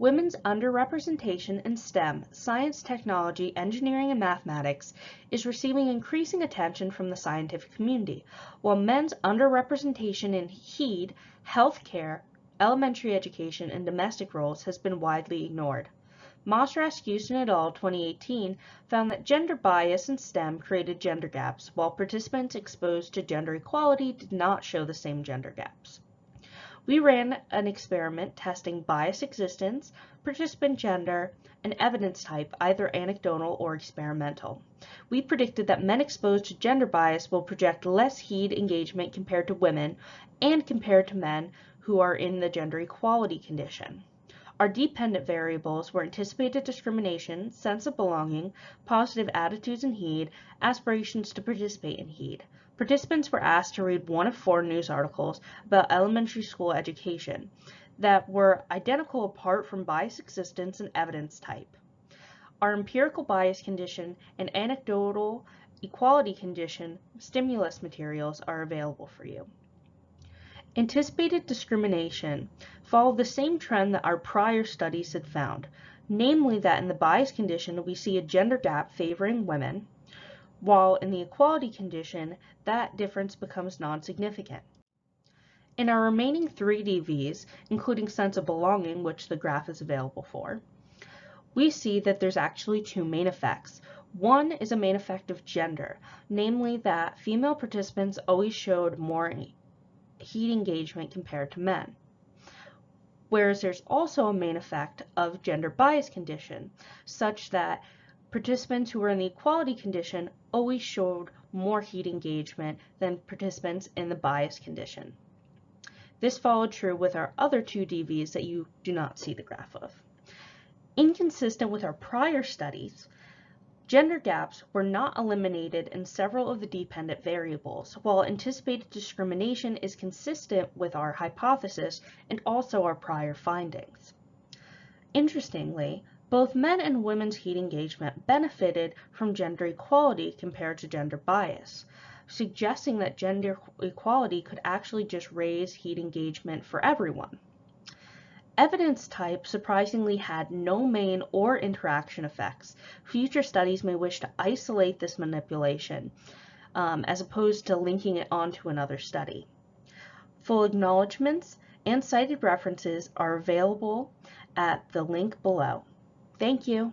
Women's underrepresentation in STEM, science, technology, engineering, and mathematics, is receiving increasing attention from the scientific community, while men's underrepresentation in HED, healthcare, elementary education, and domestic roles has been widely ignored. Moss-Racusin et al. 2018 found that gender bias in STEM created gender gaps, while participants exposed to gender equality did not show the same gender gaps. We ran an experiment testing bias existence, participant gender, and evidence type, either anecdotal or experimental. We predicted that men exposed to gender bias will project less HED engagement compared to women and compared to men who are in the gender equality condition. Our dependent variables were anticipated discrimination, sense of belonging, positive attitudes in HED, aspirations to participate in HED. Participants were asked to read one of 4 news articles about elementary school education that were identical apart from bias existence and evidence type. Our empirical bias condition and anecdotal equality condition stimulus materials are available for you. Anticipated discrimination followed the same trend that our prior studies had found, namely that in the bias condition we see a gender gap favoring women, while in the equality condition that difference becomes non-significant. In our remaining 3 DVs, including sense of belonging, which the graph is available for, we see that there's actually 2 main effects. One is a main effect of gender, namely that female participants always showed more HED engagement compared to men. Whereas there's also a main effect of gender bias condition, such that participants who were in the equality condition always showed more HED engagement than participants in the bias condition. This followed true with our other 2 DVs that you do not see the graph of. Inconsistent with our prior studies, gender gaps were not eliminated in several of the dependent variables, while anticipated discrimination is consistent with our hypothesis and also our prior findings. Interestingly, both men and women's HED engagement benefited from gender equality compared to gender bias, suggesting that gender equality could actually just raise HED engagement for everyone. Evidence type surprisingly had no main or interaction effects. Future studies may wish to isolate this manipulation, as opposed to linking it onto another study. Full acknowledgments and cited references are available at the link below. Thank you.